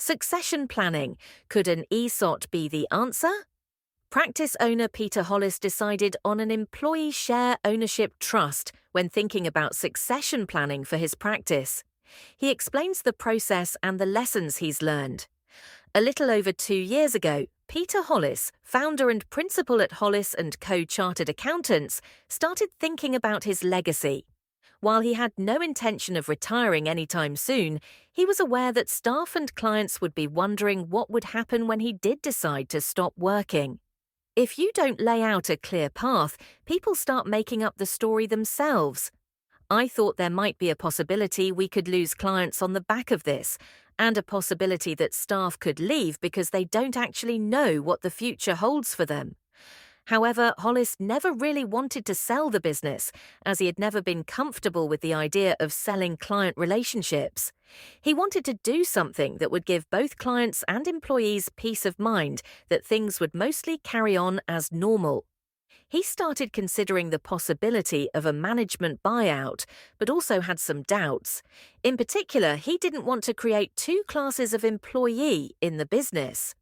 Succession planning. Could an ESOT be the answer? Practice owner Peter Hollis decided on an employee share ownership trust when thinking about succession planning for his practice. He explains the process and the lessons he's learned. A little over 2 years ago, Peter Hollis, founder and principal at Hollis & Co. Chartered Accountants, started thinking about his legacy. While he had no intention of retiring anytime soon, he was aware that staff and clients would be wondering what would happen when he did decide to stop working. If you don't lay out a clear path, people start making up the story themselves. I thought there might be a possibility we could lose clients on the back of this, and a possibility that staff could leave because they don't actually know what the future holds for them. However, Hollis never really wanted to sell the business, as he had never been comfortable with the idea of selling client relationships. He wanted to do something that would give both clients and employees peace of mind that things would mostly carry on as normal. He started considering the possibility of a management buyout, but also had some doubts. In particular, he didn't want to create two classes of employee in the business.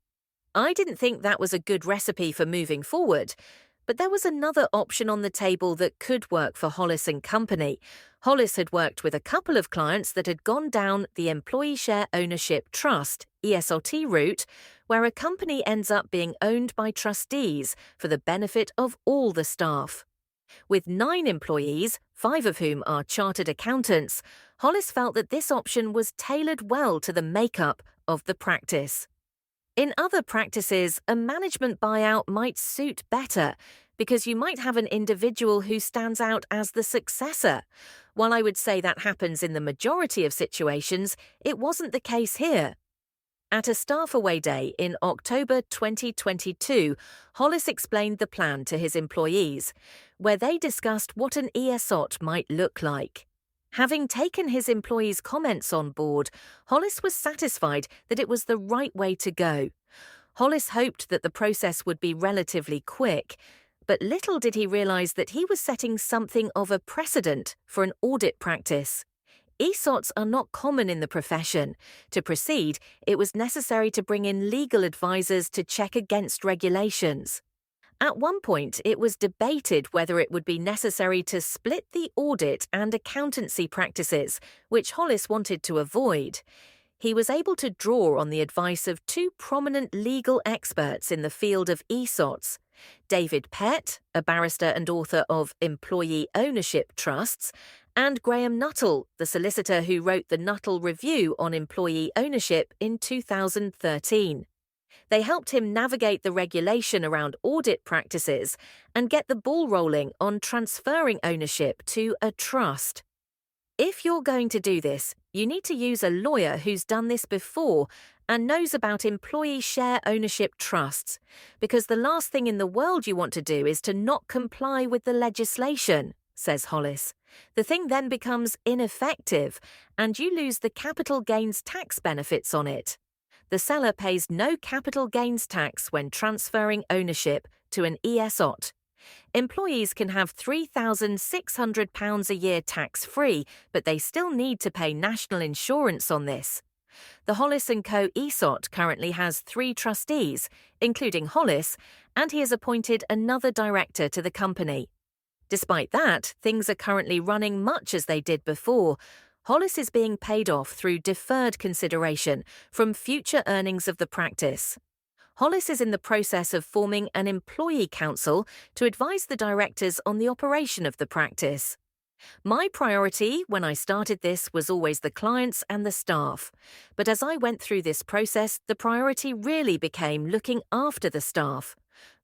I didn't think that was a good recipe for moving forward, but there was another option on the table that could work for Hollis & Company. Hollis had worked with a couple of clients that had gone down the Employee Share Ownership Trust, ESOT route, where a company ends up being owned by trustees for the benefit of all the staff. With 9 employees, 5 of whom are chartered accountants, Hollis felt that this option was tailored well to the makeup of the practice. In other practices, a management buyout might suit better because you might have an individual who stands out as the successor. While I would say that happens in the majority of situations, it wasn't the case here. At a staff away day in October 2022, Hollis explained the plan to his employees, where they discussed what an ESOT might look like. Having taken his employees' comments on board, Hollis was satisfied that it was the right way to go. Hollis hoped that the process would be relatively quick, but little did he realize that he was setting something of a precedent for an audit practice. ESOTs are not common in the profession. To proceed, it was necessary to bring in legal advisors to check against regulations. At one point, it was debated whether it would be necessary to split the audit and accountancy practices, which Hollis wanted to avoid. He was able to draw on the advice of 2 prominent legal experts in the field of ESOTs, David Pett, a barrister and author of Employee Ownership Trusts, and Graham Nuttall, the solicitor who wrote the Nuttall Review on Employee Ownership in 2013. They helped him navigate the regulation around audit practices and get the ball rolling on transferring ownership to a trust. If you're going to do this, you need to use a lawyer who's done this before and knows about employee share ownership trusts, because the last thing in the world you want to do is to not comply with the legislation, says Hollis. The thing then becomes ineffective, and you lose the capital gains tax benefits on it. The seller pays no capital gains tax when transferring ownership to an ESOT. Employees can have £3,600 a year tax-free, but they still need to pay national insurance on this. The Hollis & Co. ESOT currently has 3 trustees, including Hollis, and he has appointed another director to the company. Despite that, things are currently running much as they did before. Hollis is being paid off through deferred consideration from future earnings of the practice. Hollis is in the process of forming an employee council to advise the directors on the operation of the practice. My priority when I started this was always the clients and the staff, but as I went through this process, the priority really became looking after the staff.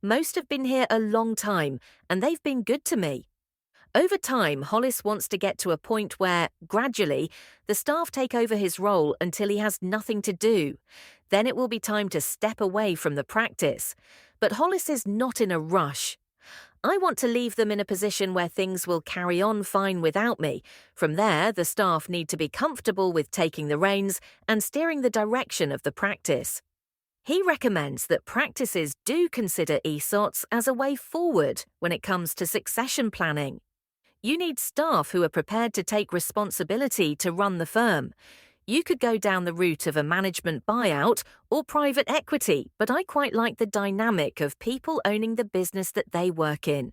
Most have been here a long time, and they've been good to me. Over time, Hollis wants to get to a point where, gradually, the staff take over his role until he has nothing to do. Then it will be time to step away from the practice. But Hollis is not in a rush. I want to leave them in a position where things will carry on fine without me. From there, the staff need to be comfortable with taking the reins and steering the direction of the practice. He recommends that practices do consider ESOTs as a way forward when it comes to succession planning. You need staff who are prepared to take responsibility to run the firm. You could go down the route of a management buyout or private equity, but I quite like the dynamic of people owning the business that they work in.